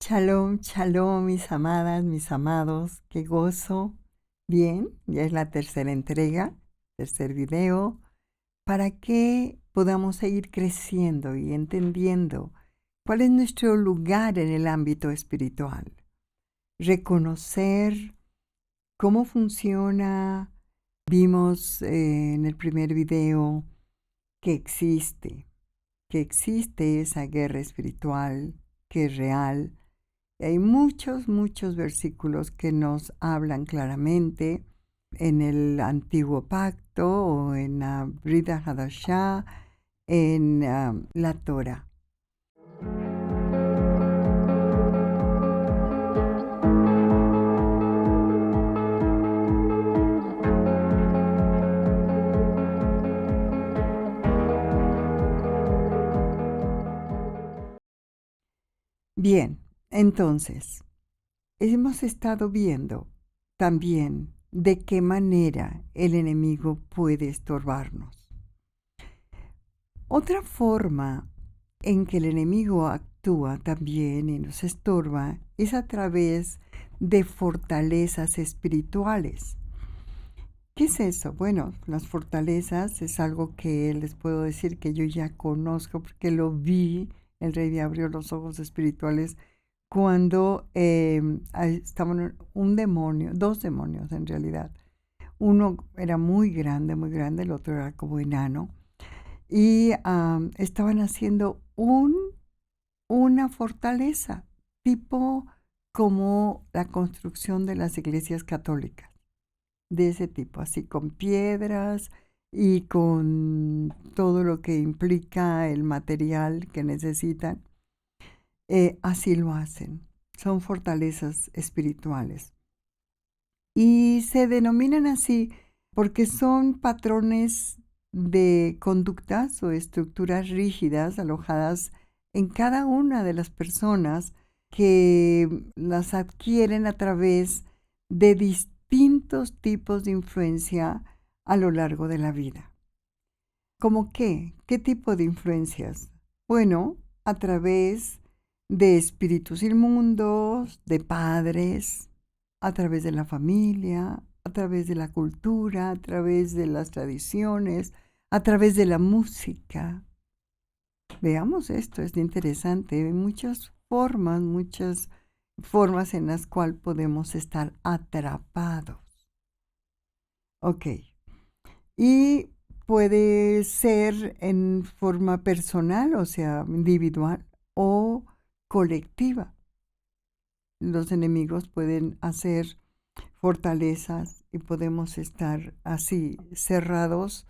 Shalom, shalom, mis amadas, mis amados, qué gozo. Bien, ya es la tercera entrega, tercer video, para que podamos seguir creciendo y entendiendo cuál es nuestro lugar en el ámbito espiritual. Reconocer cómo funciona. Vimos en el primer video que existe esa guerra espiritual, que es real. Hay muchos, muchos versículos que nos hablan claramente en el Antiguo Pacto o en la Brida Hadashah, en la Torah. Bien, entonces, hemos estado viendo también de qué manera el enemigo puede estorbarnos. Otra forma en que el enemigo actúa también y nos estorba es a través de fortalezas espirituales. ¿Qué es eso? Bueno, las fortalezas es algo que les puedo decir que yo ya conozco porque lo vi. El rey me abrió los ojos espirituales cuando estaban un demonio, dos demonios en realidad. Uno era muy grande, el otro era como enano. Y estaban haciendo una fortaleza, tipo como la construcción de las iglesias católicas, de ese tipo, así con piedras y con todo lo que implica el material que necesitan. Así lo hacen, son fortalezas espirituales. Y se denominan así porque son patrones de conductas o estructuras rígidas alojadas en cada una de las personas que las adquieren a través de distintos tipos de influencia a lo largo de la vida. ¿Cómo qué? ¿Qué tipo de influencias? Bueno, a través de espíritus inmundos, de padres, a través de la familia, a través de la cultura, a través de las tradiciones, a través de la música. Veamos esto, es interesante. Hay muchas formas en las cuales podemos estar atrapados. Ok. Y puede ser en forma personal, o sea, individual o colectiva. Los enemigos pueden hacer fortalezas y podemos estar así cerrados.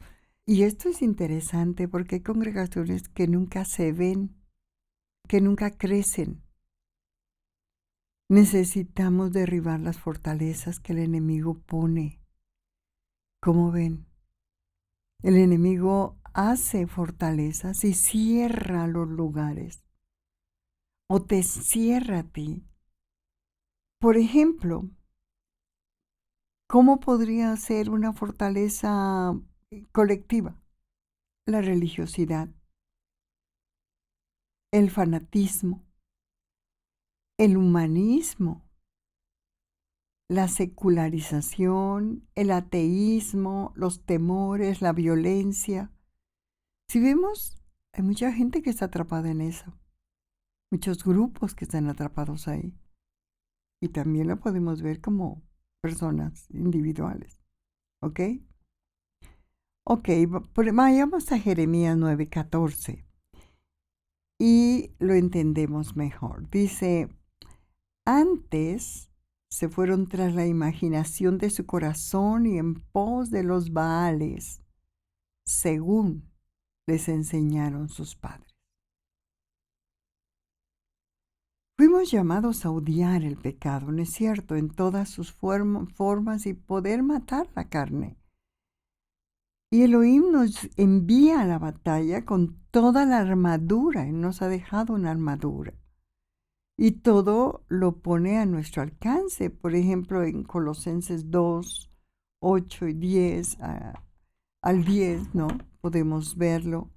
Y esto es interesante porque hay congregaciones que nunca se ven, que nunca crecen. Necesitamos derribar las fortalezas que el enemigo pone. ¿Cómo ven? El enemigo hace fortalezas y cierra los lugares o te cierra a ti. Por ejemplo, ¿cómo podría ser una fortaleza colectiva? La religiosidad, el fanatismo, el humanismo, la secularización, el ateísmo, los temores, la violencia. Si vemos, hay mucha gente que está atrapada en eso, muchos grupos que están atrapados ahí. Y también lo podemos ver como personas individuales. ¿Ok? Ok, vayamos a Jeremías 9:14 y lo entendemos mejor. Dice, antes se fueron tras la imaginación de su corazón y en pos de los Baales, según les enseñaron sus padres. Fuimos llamados a odiar el pecado, ¿no es cierto?, en todas sus formas y poder matar la carne. Y Elohim nos envía a la batalla con toda la armadura, y nos ha dejado una armadura. Y todo lo pone a nuestro alcance. Por ejemplo, en Colosenses 2, 8 y 10, al 10, ¿no? Podemos verlo.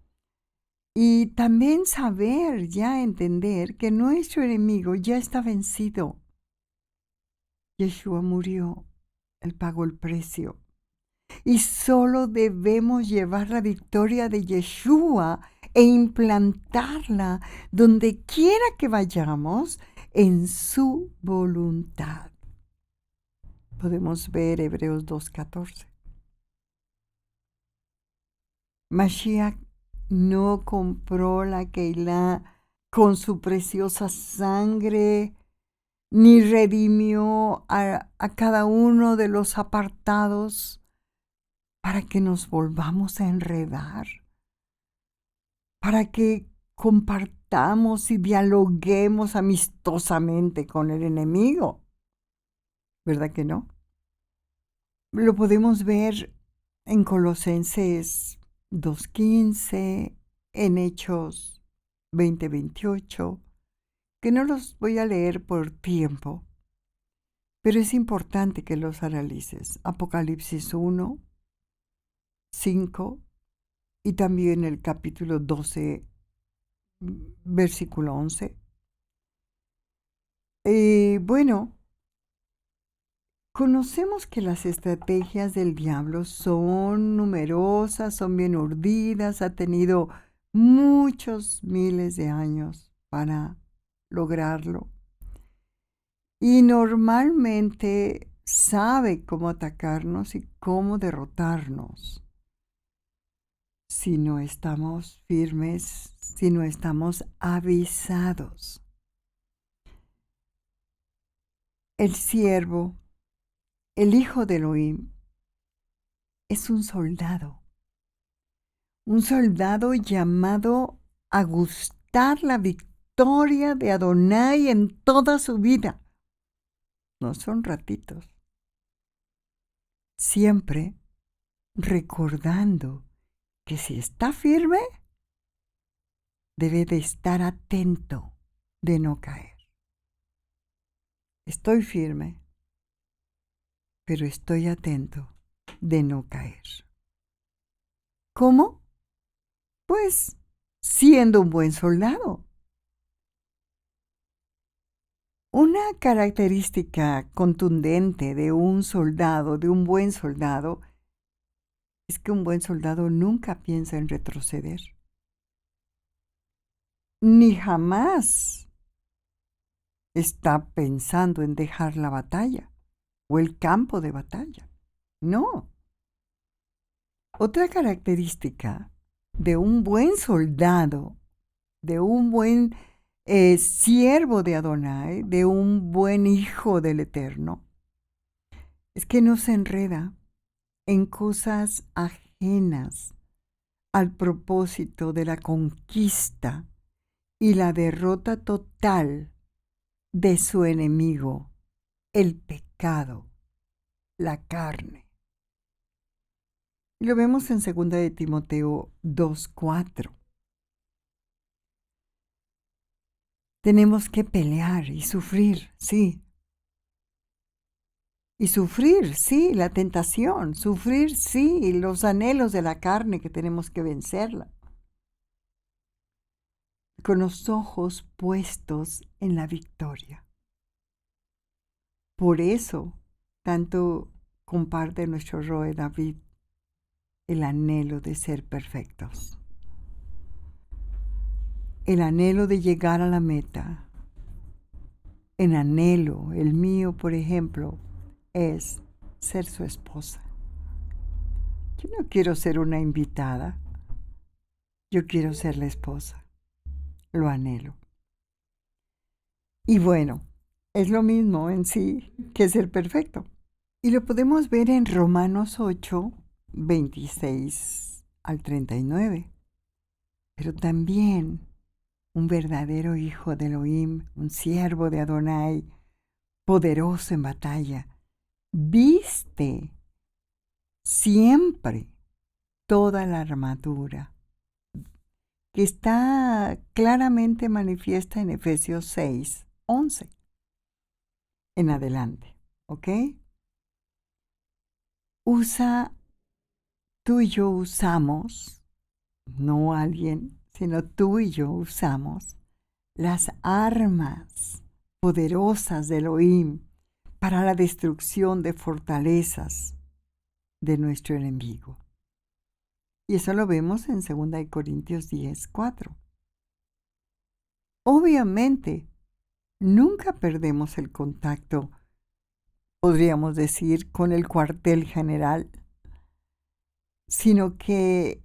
Y también saber, ya entender que nuestro enemigo ya está vencido. Yeshua murió, Él pagó el precio. Y solo debemos llevar la victoria de Yeshua e implantarla donde quiera que vayamos en su voluntad. Podemos ver Hebreos 2:14. Mashiach no compró la Keilah con su preciosa sangre, ni redimió a cada uno de los apartados para que nos volvamos a enredar, para que compartamos y dialoguemos amistosamente con el enemigo. ¿Verdad que no? Lo podemos ver en Colosenses 2:15, en Hechos 20:28, que no los voy a leer por tiempo, pero es importante que los analices. Apocalipsis 1:5 y también el capítulo 12, versículo 11. Bueno, conocemos que las estrategias del diablo son numerosas, son bien urdidas, ha tenido muchos miles de años para lograrlo. Y normalmente sabe cómo atacarnos y cómo derrotarnos si no estamos firmes, si no estamos avisados. El siervo, el hijo de Elohim, es un soldado llamado a gustar la victoria de Adonai en toda su vida. No son ratitos. Siempre recordando que si está firme, debe de estar atento de no caer. Estoy firme, pero estoy atento de no caer. ¿Cómo? Pues siendo un buen soldado. Una característica contundente de un soldado, de un buen soldado, es que un buen soldado nunca piensa en retroceder. Ni jamás está pensando en dejar la batalla o el campo de batalla. No. Otra característica de un buen soldado, de un buen siervo de Adonai, de un buen hijo del Eterno, es que no se enreda en cosas ajenas al propósito de la conquista y la derrota total de su enemigo, el pecado, la carne. Y lo vemos en 2 de Timoteo 2:4. Tenemos que pelear y sufrir, sí. Y sufrir, sí, la tentación, sufrir, sí, los anhelos de la carne que tenemos que vencerla. Con los ojos puestos en la victoria. Por eso, tanto comparte nuestro Roe David el anhelo de ser perfectos. El anhelo de llegar a la meta. El anhelo, el mío, por ejemplo, es ser su esposa. Yo no quiero ser una invitada. Yo quiero ser la esposa. Lo anhelo. Y bueno, es lo mismo en sí que ser perfecto. Y lo podemos ver en Romanos 8, 26 al 39. Pero también un verdadero hijo de Elohim, un siervo de Adonai, poderoso en batalla, viste siempre toda la armadura que está claramente manifiesta en Efesios 6:11 en adelante, ¿ok? Tú y yo usamos, no alguien, sino tú y yo usamos las armas poderosas de Elohim para la destrucción de fortalezas de nuestro enemigo. Y eso lo vemos en 2 Corintios 10:4. Obviamente, nunca perdemos el contacto, podríamos decir, con el cuartel general, sino que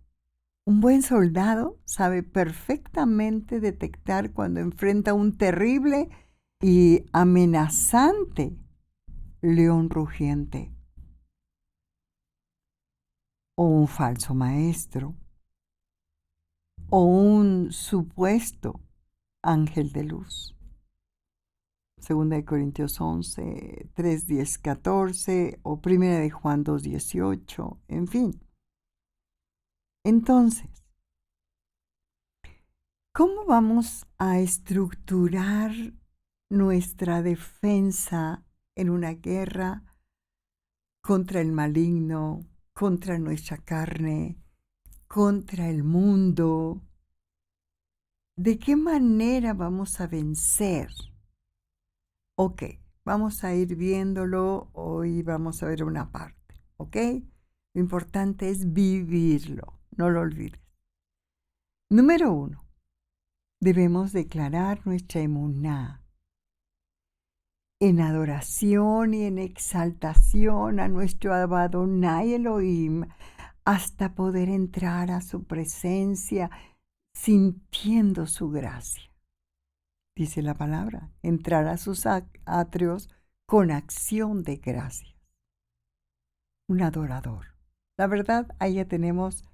un buen soldado sabe perfectamente detectar cuando enfrenta un terrible y amenazante león rugiente o un falso maestro o un supuesto ángel de luz. 2 Corintios 11, 3, 10, 14 o 1 Juan 2, 18, en fin. Entonces, ¿cómo vamos a estructurar nuestra defensa en una guerra contra el maligno, contra nuestra carne, contra el mundo? ¿De qué manera vamos a vencer? Ok, vamos a ir viéndolo, hoy vamos a ver una parte, ¿ok? Lo importante es vivirlo, no lo olvides. Número 1, debemos declarar nuestra emuná en adoración y en exaltación a nuestro Adonai Elohim hasta poder entrar a su presencia sintiendo su gracia. Dice la palabra, entrar a sus atrios con acción de gracias. Un adorador. La verdad, ahí ya tenemos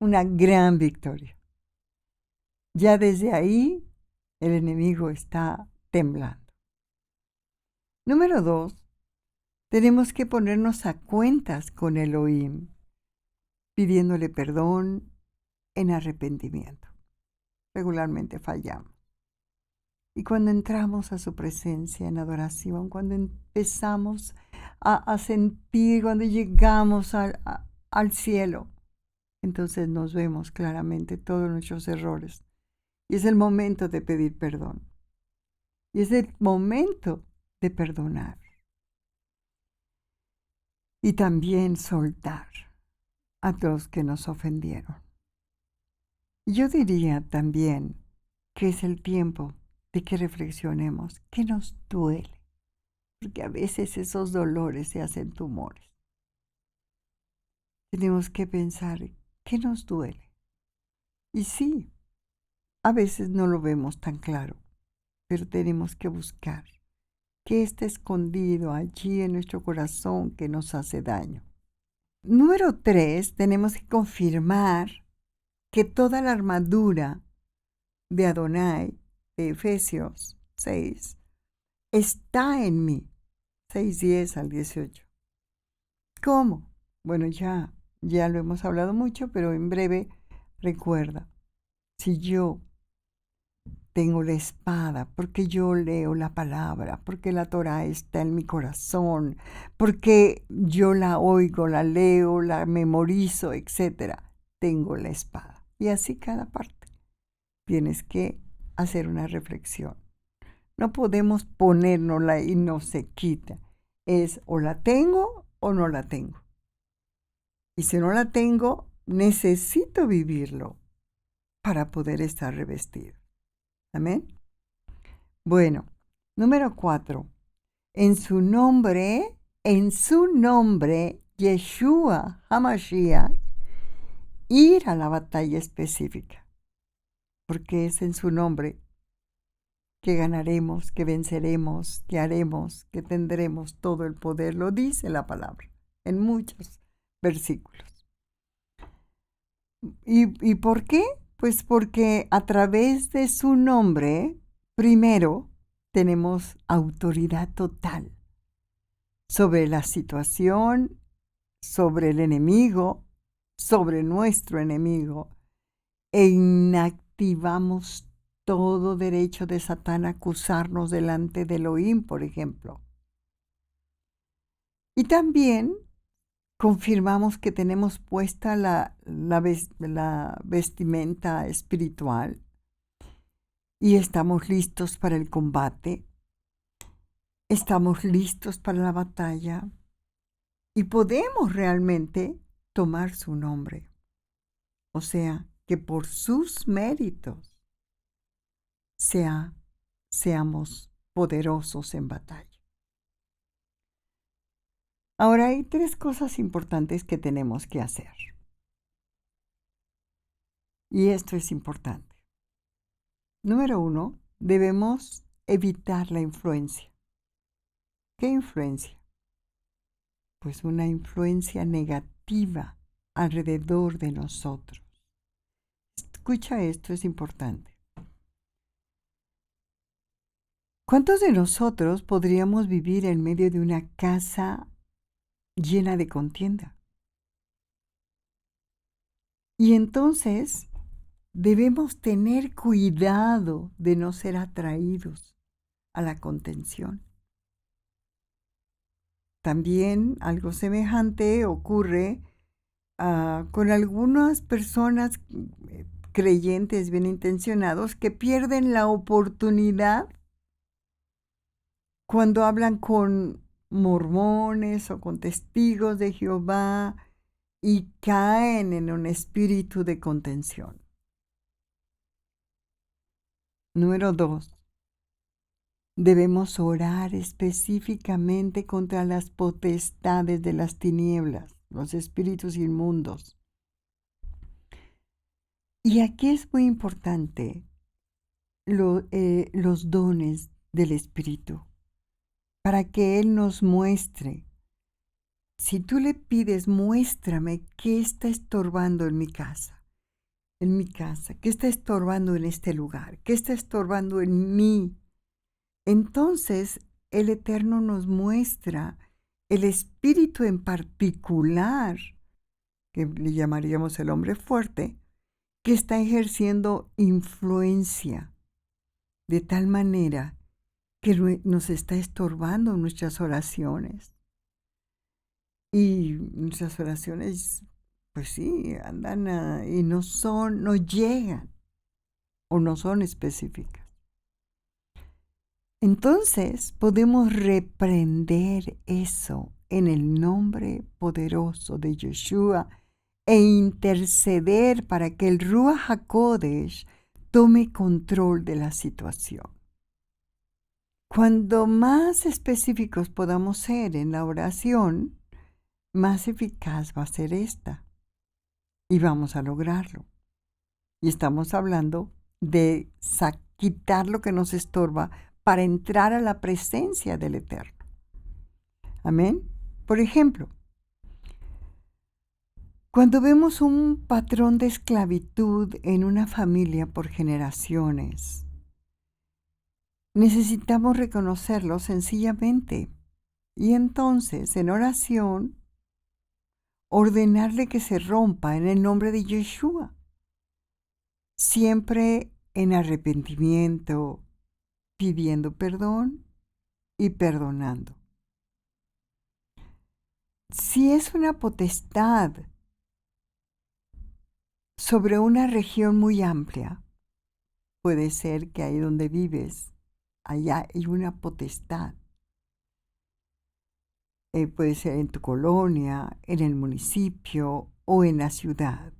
una gran victoria. Ya desde ahí el enemigo está temblando. Número 2, tenemos que ponernos a cuentas con Elohim, pidiéndole perdón en arrepentimiento. Regularmente fallamos. Y cuando entramos a su presencia en adoración, cuando empezamos a sentir, cuando llegamos al cielo, entonces nos vemos claramente todos nuestros errores. Y es el momento de pedir perdón. Y es el momento de perdonar. Y también soltar a los que nos ofendieron. Yo diría también que es el tiempo de que reflexionemos qué nos duele, porque a veces esos dolores se hacen tumores. Tenemos que pensar qué nos duele. Y sí, a veces no lo vemos tan claro, pero tenemos que buscar qué está escondido allí en nuestro corazón que nos hace daño. Número 3, tenemos que confirmar que toda la armadura de Adonai, de Efesios 6, está en mí. 6:10 al 18. ¿Cómo? Bueno, ya lo hemos hablado mucho, pero en breve recuerda, si yo tengo la espada, porque yo leo la palabra, porque la Torah está en mi corazón, porque yo la oigo, la leo, la memorizo, etc. Tengo la espada. Y así cada parte. Tienes que hacer una reflexión. No podemos ponérnosla y no se quita. Es o la tengo o no la tengo. Y si no la tengo, necesito vivirlo para poder estar revestido. Amén. Bueno, número 4. En su nombre, Yeshua HaMashiach, ir a la batalla específica. Porque es en su nombre que ganaremos, que venceremos, que haremos, que tendremos todo el poder. Lo dice la palabra en muchos versículos. ¿Y por qué? Pues porque a través de su nombre, primero, tenemos autoridad total sobre la situación, sobre el enemigo, sobre nuestro enemigo, e inactivamos todo derecho de Satán a acusarnos delante de Elohim, por ejemplo. Y también confirmamos que tenemos puesta la vestimenta espiritual y estamos listos para el combate, estamos listos para la batalla y podemos realmente tomar su nombre. O sea, que por sus méritos seamos poderosos en batalla. Ahora hay 3 cosas importantes que tenemos que hacer. Y esto es importante. Número 1, debemos evitar la influencia. ¿Qué influencia? Pues una influencia negativa alrededor de nosotros. Escucha esto, es importante. ¿Cuántos de nosotros podríamos vivir en medio de una casa llena de contienda? Y entonces debemos tener cuidado de no ser atraídos a la contención. También algo semejante ocurre con algunas personas creyentes bien intencionados que pierden la oportunidad cuando hablan con mormones o con testigos de Jehová y caen en un espíritu de contención. Número 2. Debemos orar específicamente contra las potestades de las tinieblas, los espíritus inmundos. Y aquí es muy importante los dones del Espíritu, para que Él nos muestre. Si tú le pides, muéstrame qué está estorbando en mi casa, qué está estorbando en este lugar, qué está estorbando en mí. Entonces el Eterno nos muestra el espíritu en particular, que le llamaríamos el hombre fuerte, que está ejerciendo influencia de tal manera que nos está estorbando nuestras oraciones. Y nuestras oraciones, pues sí, andan y no llegan o no son específicas. Entonces podemos reprender eso en el nombre poderoso de Yeshua e interceder para que el Ruach HaKodesh tome control de la situación. Cuando más específicos podamos ser en la oración, más eficaz va a ser esta. Y vamos a lograrlo. Y estamos hablando de quitar lo que nos estorba para entrar a la presencia del Eterno. Amén. Por ejemplo, cuando vemos un patrón de esclavitud en una familia por generaciones, necesitamos reconocerlo sencillamente y entonces en oración ordenarle que se rompa en el nombre de Yeshua, siempre en arrepentimiento, pidiendo perdón y perdonando. Si es una potestad sobre una región muy amplia, puede ser que ahí donde vives, allá hay una potestad. Puede ser en tu colonia, en el municipio o en la ciudad.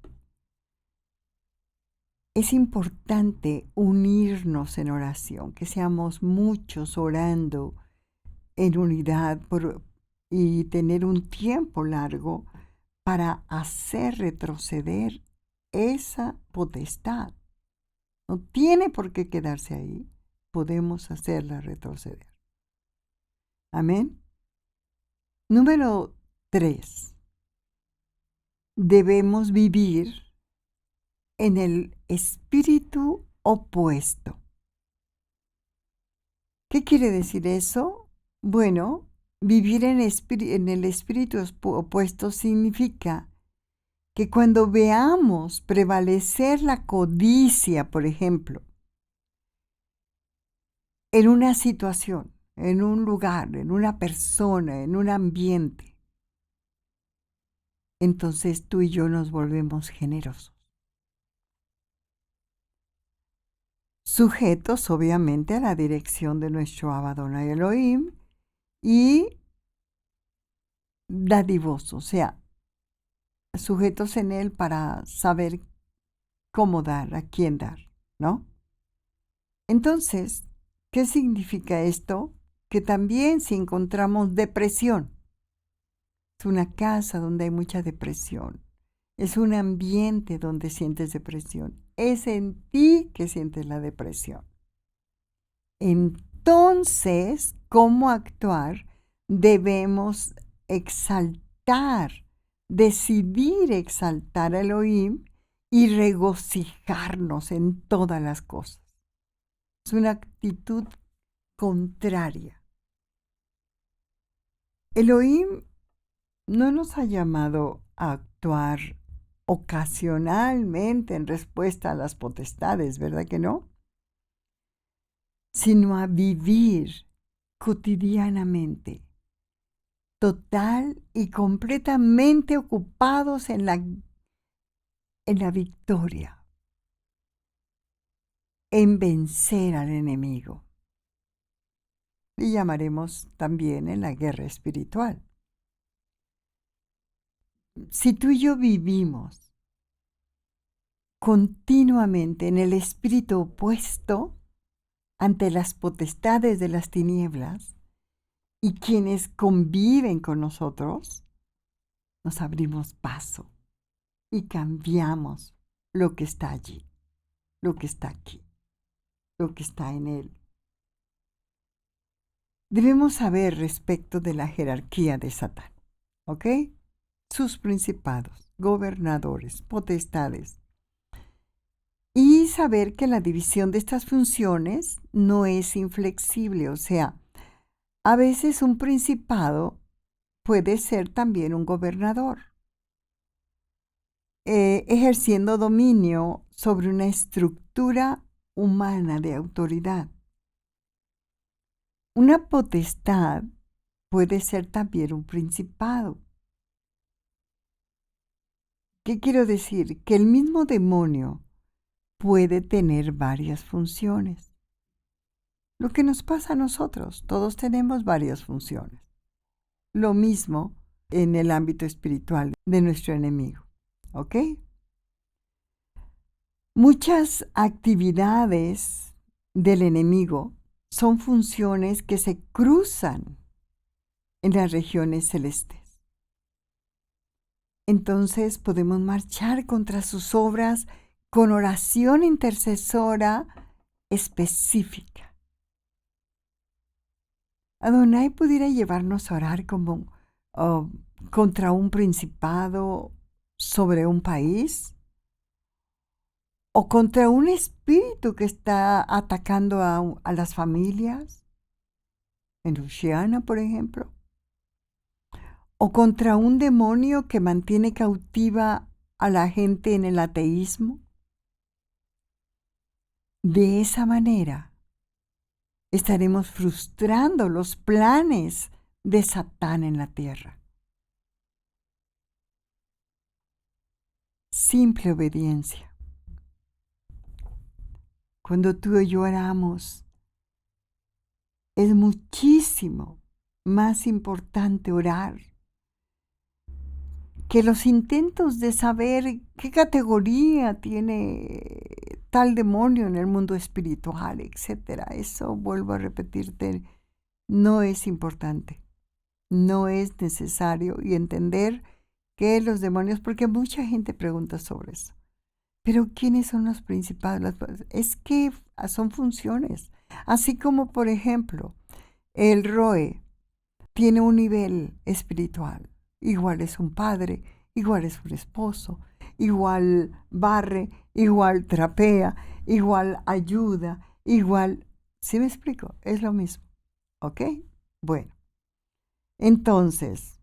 Es importante unirnos en oración, que seamos muchos orando en unidad y tener un tiempo largo para hacer retroceder esa potestad. No tiene por qué quedarse ahí. Podemos hacerla retroceder. Amén. Número 3. Debemos vivir en el espíritu opuesto. ¿Qué quiere decir eso? Bueno, vivir en el espíritu opuesto significa que cuando veamos prevalecer la codicia, por ejemplo, en una situación, en un lugar, en una persona, en un ambiente, entonces tú y yo nos volvemos generosos. Sujetos, obviamente, a la dirección de nuestro Abadonai Elohim y dadivosos, o sea, sujetos en él para saber cómo dar, a quién dar, ¿no? Entonces, ¿qué significa esto? Que también si encontramos depresión, es una casa donde hay mucha depresión, es un ambiente donde sientes depresión, es en ti que sientes la depresión. Entonces, ¿cómo actuar? Debemos exaltar, decidir exaltar a Elohim y regocijarnos en todas las cosas. Es una actitud contraria. Elohim no nos ha llamado a actuar ocasionalmente en respuesta a las potestades, ¿verdad que no? Sino a vivir cotidianamente, total y completamente ocupados en la victoria, en vencer al enemigo. Y llamaremos también en la guerra espiritual. Si tú y yo vivimos continuamente en el espíritu opuesto ante las potestades de las tinieblas y quienes conviven con nosotros, nos abrimos paso y cambiamos lo que está allí, lo que está aquí, lo que está en él. Debemos saber respecto de la jerarquía de Satán, ¿ok? Sus principados, gobernadores, potestades. Y saber que la división de estas funciones no es inflexible, o sea, a veces un principado puede ser también un gobernador, ejerciendo dominio sobre una estructura humana de autoridad. Una potestad puede ser también un principado. ¿Qué quiero decir? Que el mismo demonio puede tener varias funciones. Lo que nos pasa a nosotros, todos tenemos varias funciones. Lo mismo en el ámbito espiritual de nuestro enemigo, ¿ok? Muchas actividades del enemigo son funciones que se cruzan en las regiones celestes. Entonces podemos marchar contra sus obras con oración intercesora específica. Adonai pudiera llevarnos a orar como contra un principado sobre un país o contra un espíritu que está atacando a las familias, en Luciana, por ejemplo, o contra un demonio que mantiene cautiva a la gente en el ateísmo. De esa manera, estaremos frustrando los planes de Satán en la tierra. Simple obediencia. Cuando tú y yo oramos, es muchísimo más importante orar que los intentos de saber qué categoría tiene tal demonio en el mundo espiritual, etc. Eso, vuelvo a repetirte, no es importante, no es necesario, y entender que los demonios, porque mucha gente pregunta sobre eso. Pero ¿quiénes son los principales? Es que son funciones. Así como, por ejemplo, el Roe tiene un nivel espiritual. Igual es un padre, igual es un esposo, igual barre, igual trapea, igual ayuda, igual... ¿Sí me explico? Es lo mismo. ¿Ok? Bueno. Entonces,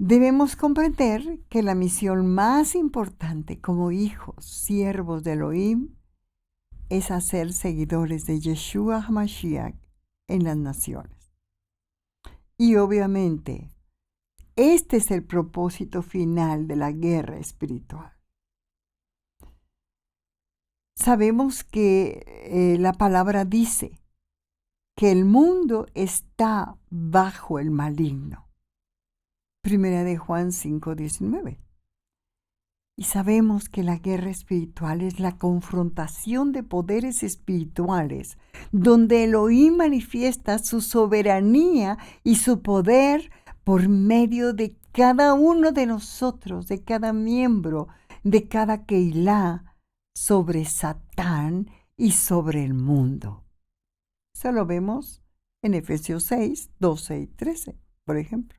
debemos comprender que la misión más importante como hijos, siervos de Elohim, es hacer seguidores de Yeshua HaMashiach en las naciones. Y obviamente, Este es el propósito final de la guerra espiritual. Sabemos que la palabra dice que el mundo está bajo el maligno. Primera de Juan 5:19. Y sabemos que la guerra espiritual es la confrontación de poderes espirituales, donde Elohim manifiesta su soberanía y su poder por medio de cada uno de nosotros, de cada miembro, de cada Keilah, sobre Satán y sobre el mundo. Eso lo vemos en Efesios 6, 12 y 13, por ejemplo.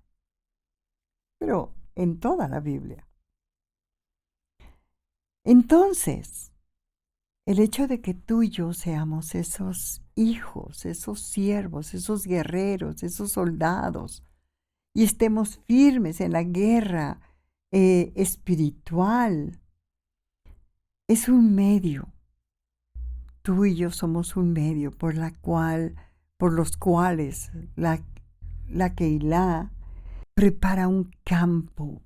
Pero en toda la Biblia. Entonces, el hecho de que tú y yo seamos esos hijos, esos siervos, esos guerreros, esos soldados, y estemos firmes en la guerra espiritual, es un medio. Tú y yo somos un medio por los cuales la Keilah prepara un campo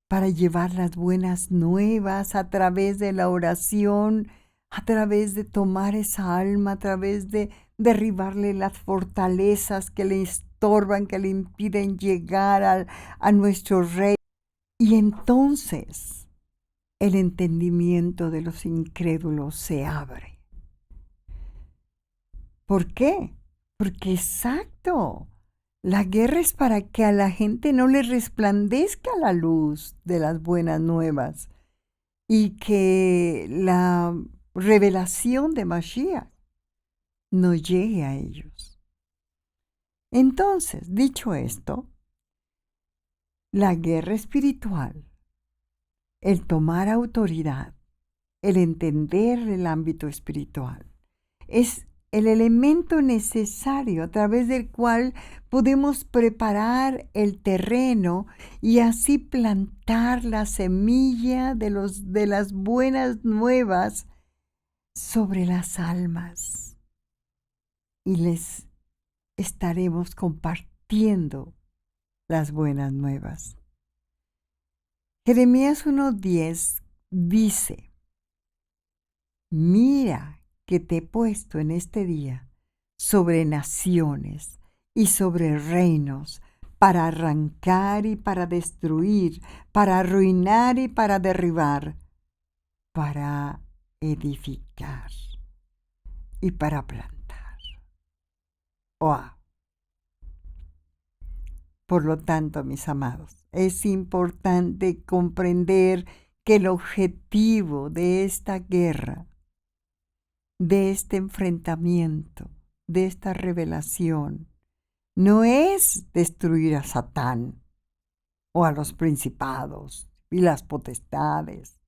para llevar las buenas nuevas a través de la oración, a través de tomar esa alma, a través de derribarle las fortalezas que le estorban, que le impiden llegar a nuestro Rey. Y entonces el entendimiento de los incrédulos se abre. ¿Por qué? Porque exacto. La guerra es para que a la gente no le resplandezca la luz de las buenas nuevas y que la revelación de Mashiach no llegue a ellos. Entonces, dicho esto, la guerra espiritual, el tomar autoridad, el entender el ámbito espiritual, es el elemento necesario a través del cual podemos preparar el terreno y así plantar la semilla de las buenas nuevas sobre las almas. Y les estaremos compartiendo las buenas nuevas. Jeremías 1:10 dice: mira que te he puesto en este día sobre naciones y sobre reinos, para arrancar y para destruir, para arruinar y para derribar, para edificar y para plantar. ¡Wow! Por lo tanto, mis amados, es importante comprender que el objetivo de esta guerra, de este enfrentamiento, de esta revelación, no es destruir a Satán o a los principados y las potestades.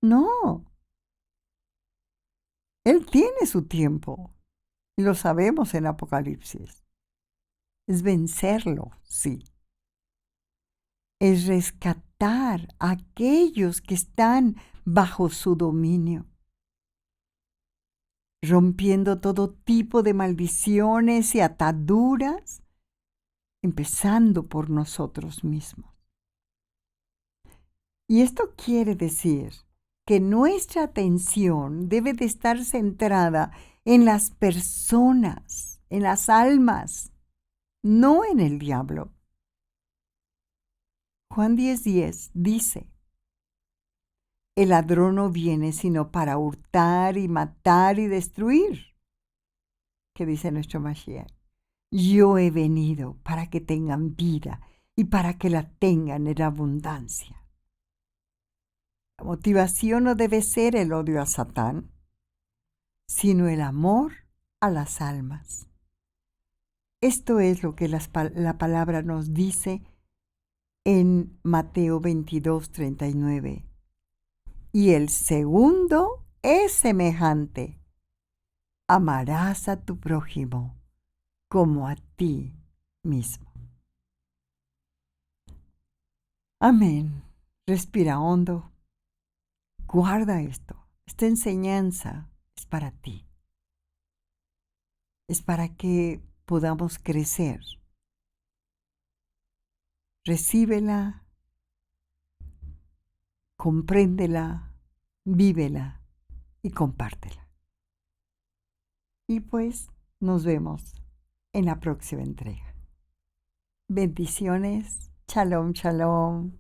No. Él tiene su tiempo y lo sabemos en Apocalipsis. Es vencerlo, sí. Es rescatar a aquellos que están bajo su dominio, rompiendo todo tipo de maldiciones y ataduras, empezando por nosotros mismos. Y esto quiere decir que nuestra atención debe de estar centrada en las personas, en las almas, no en el diablo. Juan 10:10 dice: el ladrón no viene sino para hurtar y matar y destruir. ¿Qué dice nuestro Mashiach? Yo he venido para que tengan vida y para que la tengan en abundancia. La motivación no debe ser el odio a Satán, sino el amor a las almas. Esto es lo que la palabra nos dice en Mateo 22:39. Y el segundo es semejante: amarás a tu prójimo como a ti mismo. Amén. Respira hondo. Guarda esto. Esta enseñanza es para ti. Es para que podamos crecer, recíbela, compréndela, vívela y compártela. Y pues nos vemos en la próxima entrega. Bendiciones. Shalom, shalom.